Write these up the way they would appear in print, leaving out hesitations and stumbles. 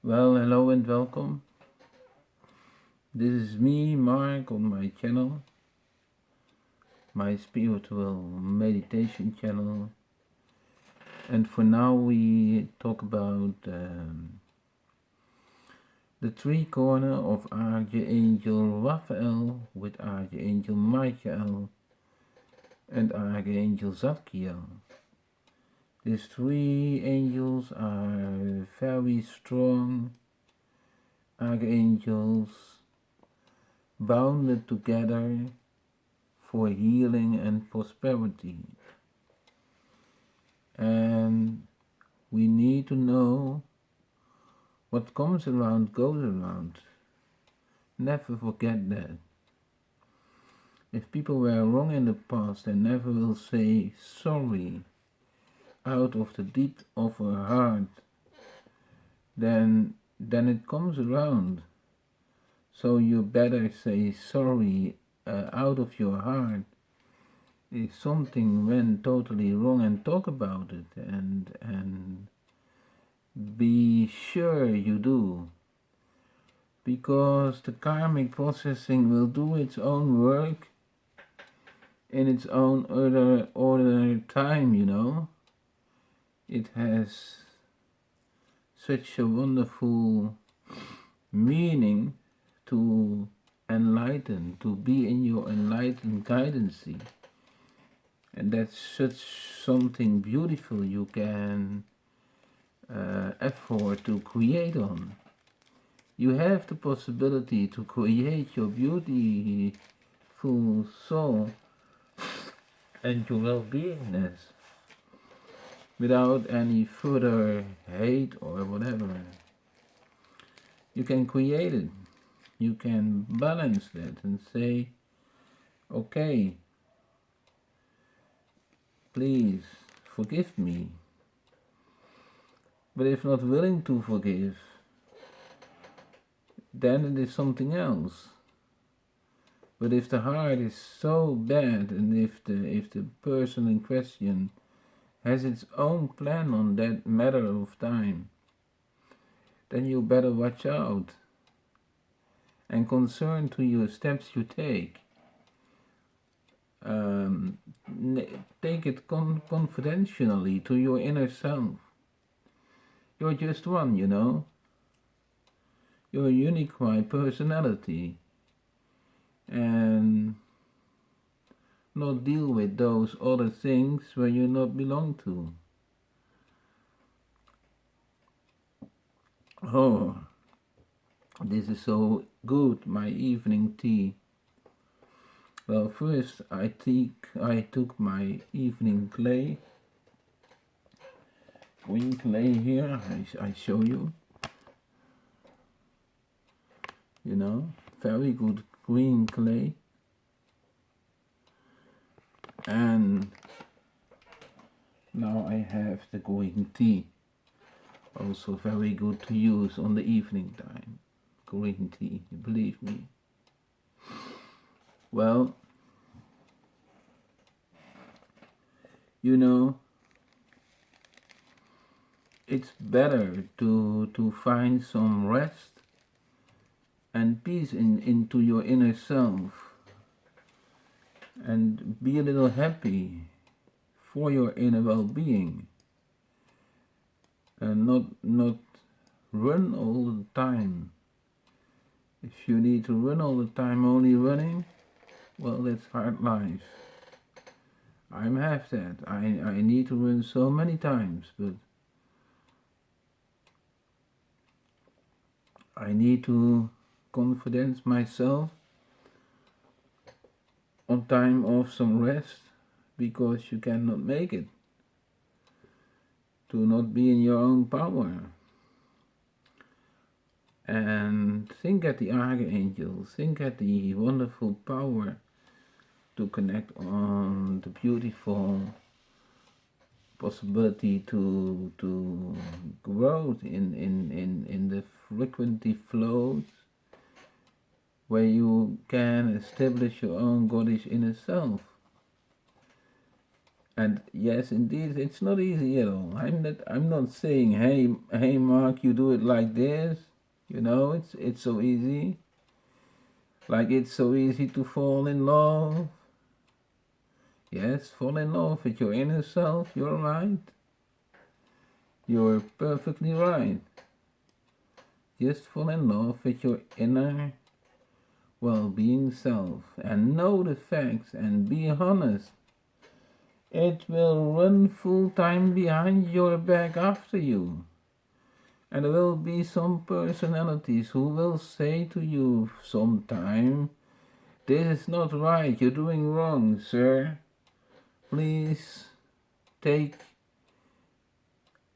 Well, hello and welcome. This is me, Mark, on my channel, my spiritual meditation channel. And for now, we talk about the three corner of Archangel Raphael with Archangel Michael and Archangel Zadkiel. These three angels are very strong archangels bounded together for healing and prosperity. And we need to know what comes around goes around. Never forget that. If people were wrong in the past, they never will say sorry out of the deep of her heart, then it comes around. So you better say sorry out of your heart if something went totally wrong and talk about it and be sure you do, because the karmic processing will do its own work in its own order time, It has such a wonderful meaning to enlighten, to be in your enlightened guidance. And that's such something beautiful you can effort to create on. You have the possibility to create your beautiful soul and your well-beingness without any further hate or whatever. You can create it. You can balance that and say, okay, please forgive me. But if not willing to forgive, then it is something else. But if the heart is so bad, and if the person in question has its own plan on that matter of time, then you better watch out and concern to your steps you take. Take it confidentially to your inner self. You're just one, You're a unique personality, and not deal with those other things where you not belong to. Oh, this is so good, my evening tea. Well, first I took my evening green clay here. I show you, very good green clay, and now I have the green tea. Also very good to use on the evening time. Green tea, believe me. Well, it's better to find some rest and peace into your inner self and be a little happy for your inner well-being, and not run all the time. If you need to run all the time, only running, well, that's hard life. I'm half that. I need to run so many times, but I need to confidence myself on time of some rest, because you cannot make it to not be in your own power. And think at the archangel, think at the wonderful power to connect on the beautiful possibility to grow in the frequency flows where you can establish your own goddess inner self. And yes, indeed, it's not easy at all. I'm not saying, hey, Mark, you do it like this. It's so easy. Like it's so easy to fall in love. Yes, fall in love with your inner self. You're right. You're perfectly right. Just fall in love with your inner well-being self and know the facts and be honest. It will run full time behind your back after you. And there will be some personalities who will say to you sometime, this is not right, you're doing wrong, sir. Please take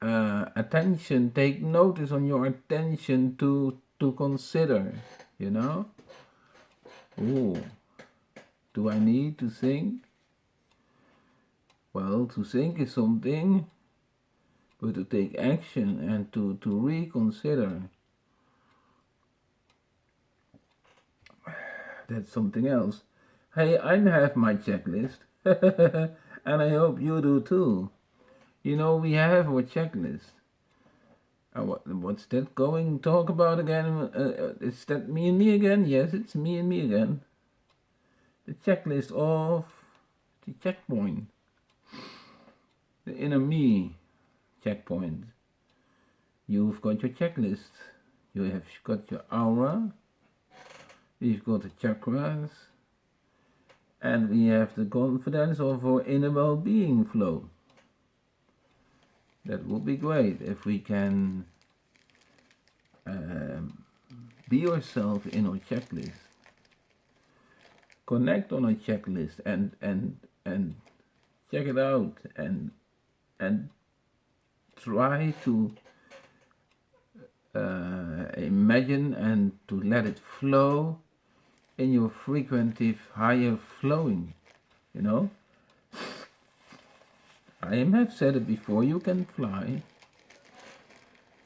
attention, take notice on your attention to consider, you know? Ooh, do I need to think? Well, to think is something, but to take action and to reconsider, that's something else. Hey, I have my checklist, and I hope you do too. We have our checklist. What's that going talk about again? Is that me and me again? Yes, it's me and me again. The checklist of the checkpoint. The inner me checkpoint. You've got your checklist. You have got your aura. We've got the chakras. And we have the confidence of our inner well-being flow. That would be great if we can be yourself in our checklist. Connect on a checklist and check it out and try to imagine and to let it flow in your frequentive higher flowing. I have said it before, you can fly.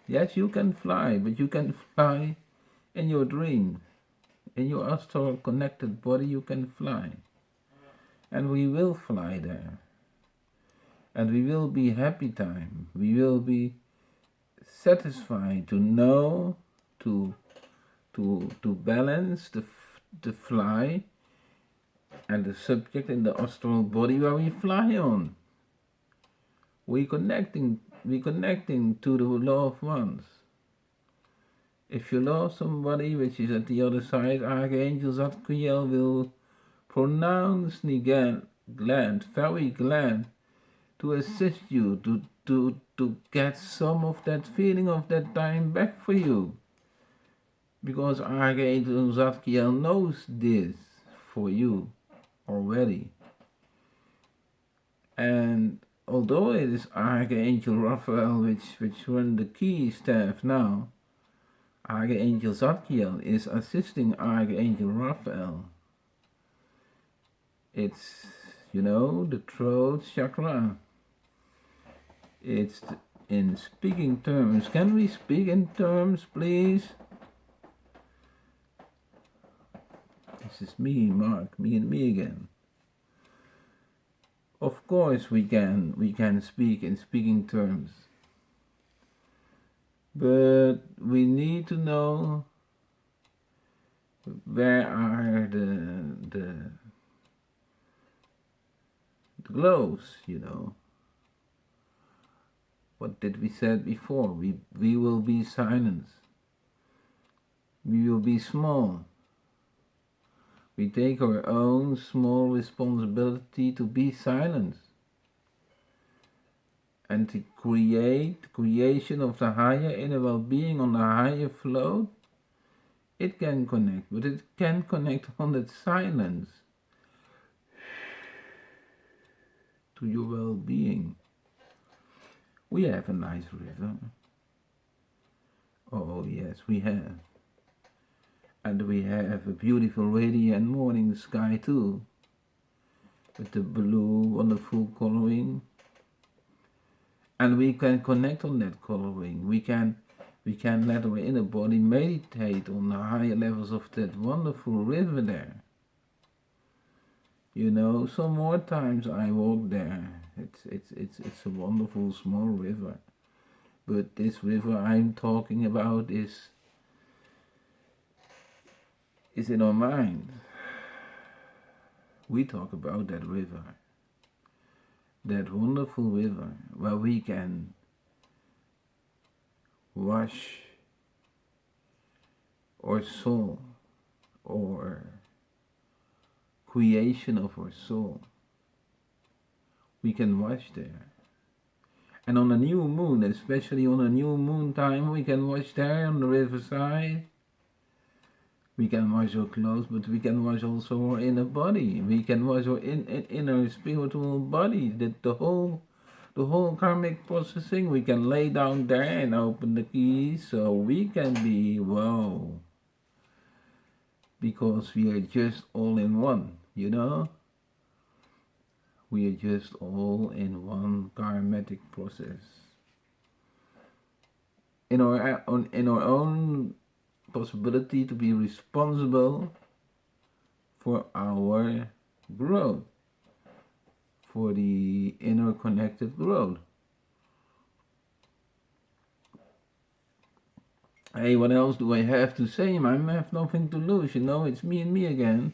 Yes, you can fly, but you can fly in your dream. In your astral connected body, you can fly. And we will fly there. And we will be happy time. We will be satisfied to know, to balance the fly and the subject in the astral body where we fly on. We connecting to the loved ones. If you love somebody which is at the other side, Archangel Zadkiel will pronounce very glad to assist you, to get some of that feeling of that time back for you. Because Archangel Zadkiel knows this for you already. And although it is Archangel Raphael which run the key staff now, Archangel Zadkiel is assisting Archangel Raphael. It's, the throat chakra. It's in speaking terms. Can we speak in terms, please? This is me, Mark, me and me again. Of course we can speak in speaking terms. But we need to know where are the glows, What did we said before? We will be silenced. We will be small. We take our own small responsibility to be silent and to creation of the higher inner well-being on the higher flow. It can connect, but it can connect on that silence to your well-being. We have a nice river. Oh yes, we have. And we have a beautiful radiant morning sky too, with the blue wonderful coloring. And we can connect on that coloring. We can let our inner body meditate on the higher levels of that wonderful river there. Some more times I walk there It's a wonderful small river. But this river I'm talking about is in our mind. We talk about that river, that wonderful river where we can wash our soul, or creation of our soul. We can wash there. And on a new moon, especially on a new moon time, we can wash there on the riverside. We can wash our clothes, but we can wash also our inner body. We can wash our inner spiritual body. That the whole karmic processing, we can lay down there and open the keys so we can be wow. Because we are just all in one, you know? We are just all in one karmatic process. In our own possibility to be responsible for our growth, for the interconnected growth. Hey, what else do I have to say? I have nothing to lose, you know, it's me and me again.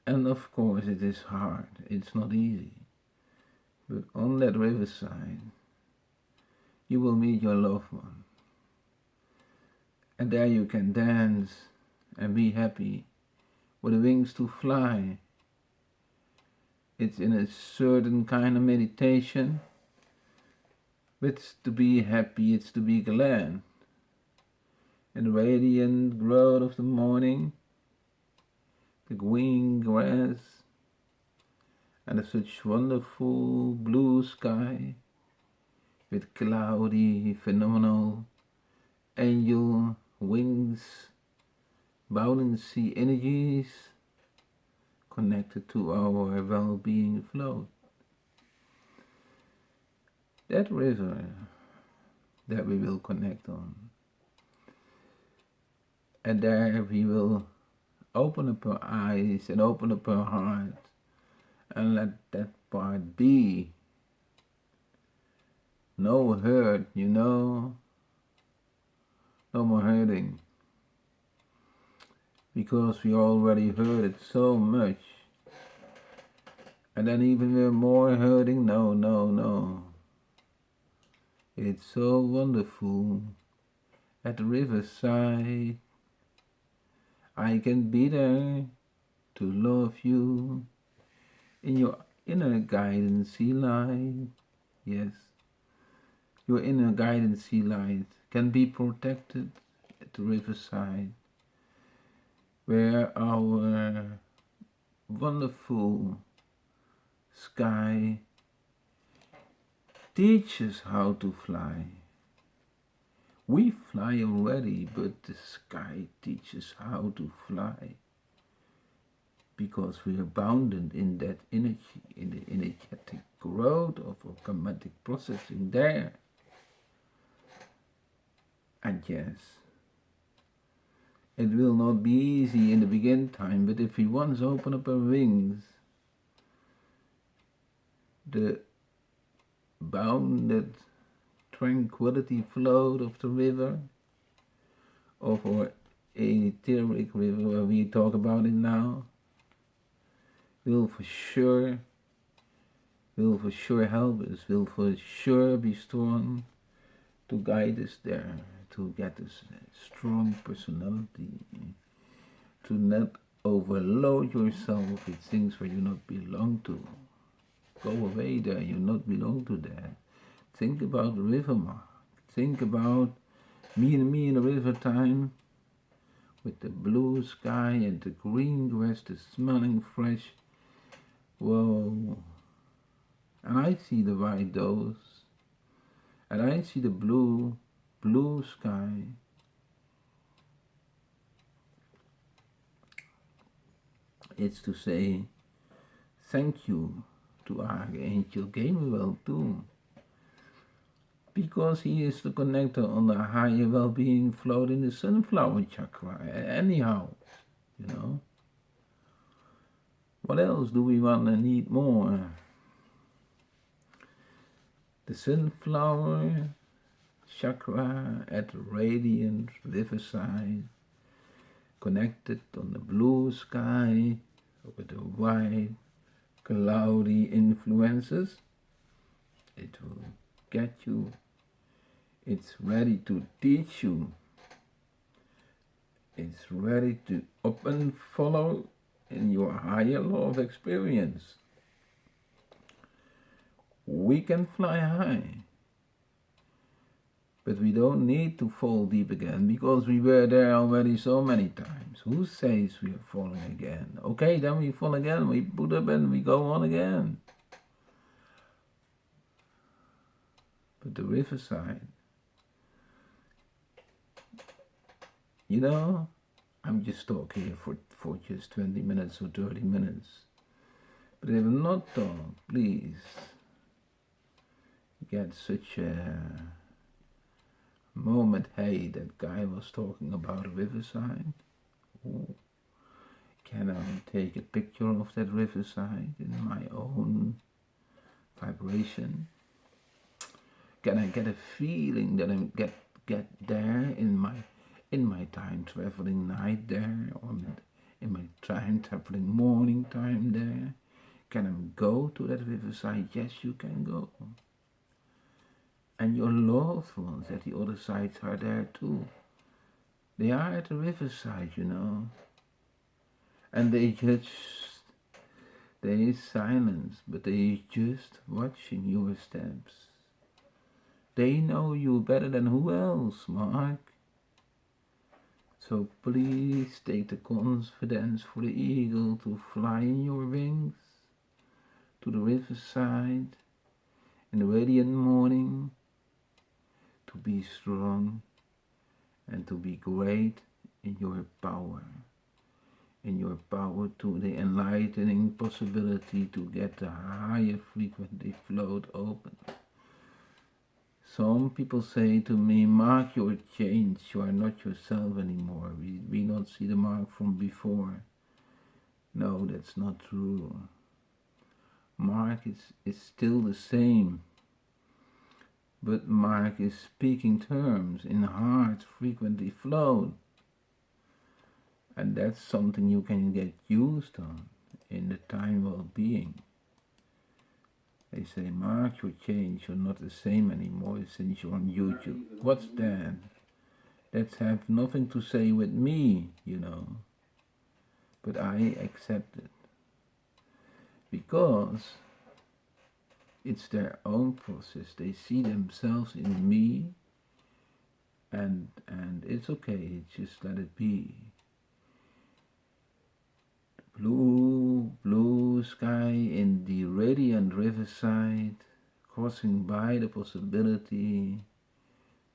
And of course it is hard, it's not easy. But on that riverside, you will meet your loved one. And there you can dance and be happy with the wings to fly. It's in a certain kind of meditation. It's to be happy, it's to be glad. In the radiant growth of the morning, the green grass, and such wonderful blue sky with cloudy, phenomenal angel wings, bouncy energies connected to our well-being flow. That river that we will connect on. And there we will open up our eyes and open up our heart and let that part be. No hurt, you know. No more hurting. Because we already heard it so much. And then even we're more hurting. No. It's so wonderful. At the riverside, I can be there to love you in your inner guidance light. Yes, your inner guidance light can be protected at the riverside, where our wonderful sky teaches how to fly. We fly already, but the sky teaches how to fly. Because we are bounded in that energy, in the energetic growth of our karmatic processing there. And yes, it will not be easy in the beginning time, but if we once open up our wings, the bounded tranquility flow of the river, of our etheric river where we talk about it now, will for sure help us, will for sure be strong to guide us there, to get us a strong personality, to not overload yourself with things where you not belong to. Go away there, you not belong to that. Think about the river mark. Think about me in the river time, with the blue sky and the green grass, the smelling fresh. Whoa. And I see the white doves, and I see the blue sky. It's to say thank you to Archangel Gabriel too, because he is the connector on the higher well-being flow in the sunflower chakra. Anyhow, you know. What else do we want and need more? The sunflower chakra at the radiant riverside, connected on the blue sky with the white cloudy influences. It will get you. It's ready to teach you. It's ready to up and follow in your higher law of experience. We can fly high, but we don't need to fall deep again because we were there already so many times. Who says we are falling again? Okay, then we fall again, we put up and we go on again. But the riverside, you know, I'm just talking here for just 20 minutes or 30 minutes. But if I'm not talk, please get such a moment. Hey, that guy was talking about a riverside. Ooh. Can I take a picture of that riverside in my own vibration? Can I get a feeling that I get there in my time traveling night there, or in my time traveling morning time there? Can I go to that riverside? Yes, you can go. And your loved ones at the other side are there too. They are at the riverside, you know. And they is silence, but they just watching your steps. They know you better than who else, Mark. So please take the confidence for the eagle to fly in your wings to the riverside in the radiant morning, to be strong and to be great in your power to the enlightening possibility to get the higher frequency float open. Some people say to me, Mark, you're changed, you are not yourself anymore. We not see the Mark from before. No, that's not true. Mark is still the same. But Mark is speaking terms in heart frequency flow. And that's something you can get used on in the time of being. They say, Mark, you changed, you're not the same anymore since you're on YouTube. What's that? That's have nothing to say with me, you know. But I accept it. Because it's their own process. They see themselves in me, and it's okay, just let it be. Blue sky in the radiant riverside, crossing by the possibility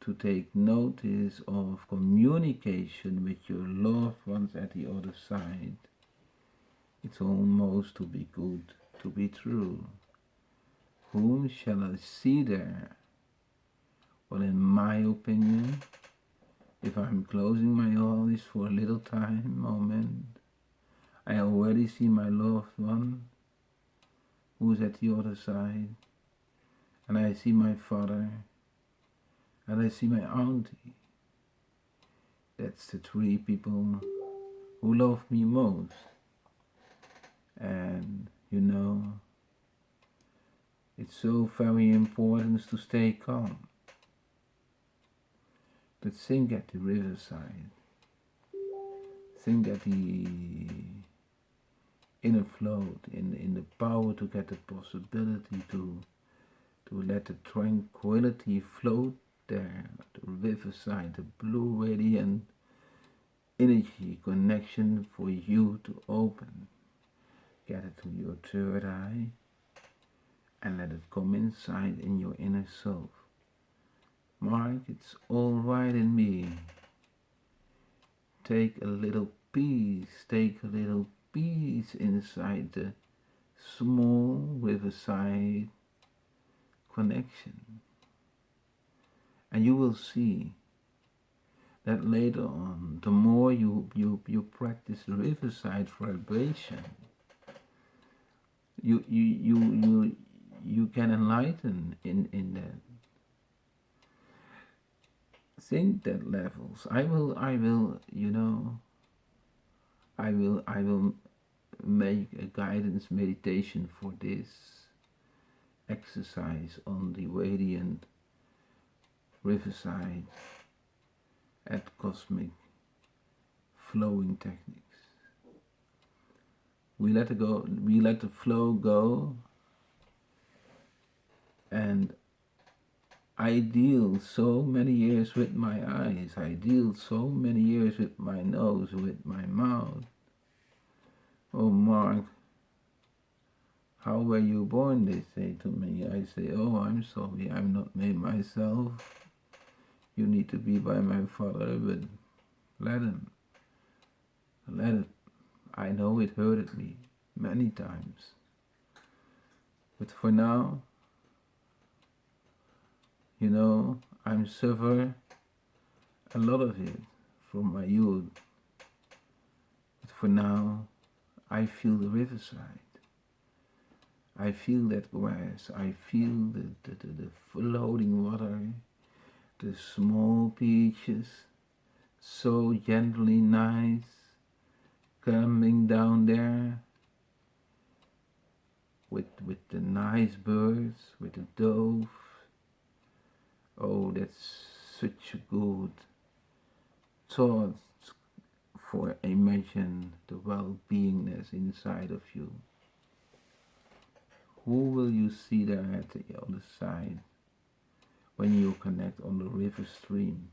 to take notice of communication with your loved ones at the other side. It's almost too be good to be true. Whom shall I see there? Well, in my opinion, if I'm closing my eyes for a little moment, I already see my loved one who's at the other side, and I see my father, and I see my auntie. That's the three people who love me most. And you know, it's so very important to stay calm. But think at the riverside. Think at the inner float, in the power to get the possibility to let the tranquility float there, the riverside, the blue radiant energy connection for you to open. Get it to your third eye and let it come inside in your inner self. Mark, it's all right in me. Take a little peace inside the small riverside connection. And you will see that later on, the more you practice riverside vibration, you you can enlighten in that. Think that levels. I will, I will make a guidance meditation for this exercise on the radiant riverside at cosmic flowing techniques. We let it go, we let the flow go, and I deal so many years with my eyes, I deal so many years with my nose, with my mouth. Oh, Mark, how were you born? They say to me. I say, oh, I'm sorry, I'm not made myself. You need to be by my father, but let him. Let it. I know it hurted me many times. But for now, I'm suffer a lot of it from my youth. But for now, I feel the riverside. I feel that grass. I feel the floating water, the small beaches, so gently nice, coming down there with the nice birds, with the dove. Oh, that's such a good thought for imagine the well-beingness inside of you. Who will you see there at the other side when you connect on the river stream?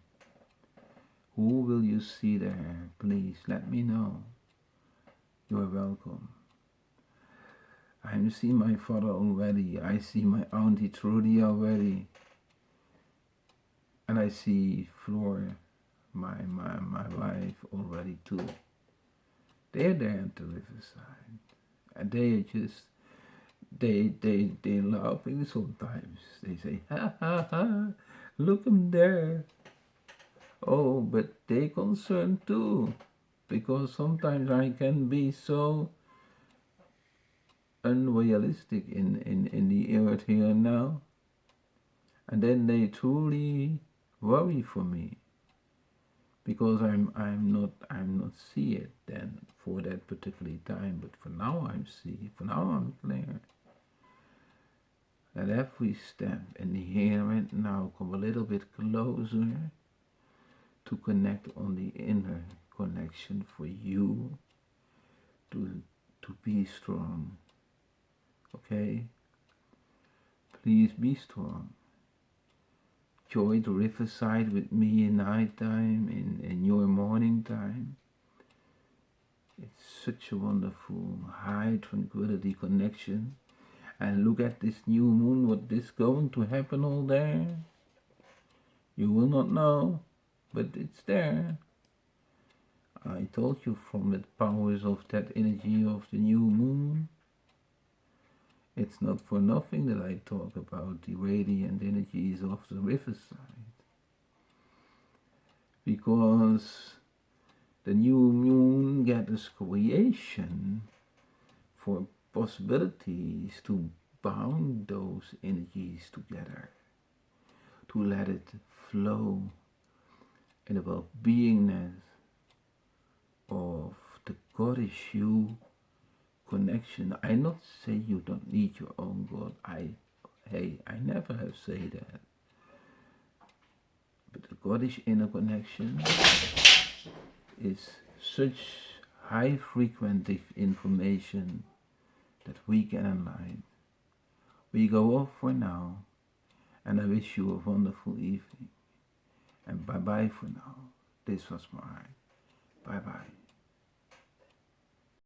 Who will you see there? Please let me know. You are welcome. I see my father already. I see my auntie Trudy already. And I see Flora, my wife already too. They're there at the riverside. And they are just, they're laughing sometimes. They say, ha ha ha, look them there. Oh, but they concerned too. Because sometimes I can be so unrealistic in the earth here and now. And then they truly worry for me. Because I'm not see it then for that particular time, but for now I'm see, for now I'm clear. At every step in the here and now come a little bit closer to connect on the inner connection for you to be strong. Okay? Please be strong. Enjoy the riverside with me in night time, in your morning time. It's such a wonderful high tranquility connection. And look at this new moon, what is going to happen all there. You will not know, but it's there. I told you from the powers of that energy of the new moon. It's not for nothing that I talk about the radiant energies of the riverside. Because the new moon gathers creation for possibilities to bound those energies together, to let it flow in the well-beingness of the goddess you connection. I not say you don't need your own God. I never have said that. But the goddess inner connection is such high frequency information that we can enlighten. We go off for now, and I wish you a wonderful evening. And bye-bye for now. This was Mark. Bye-bye.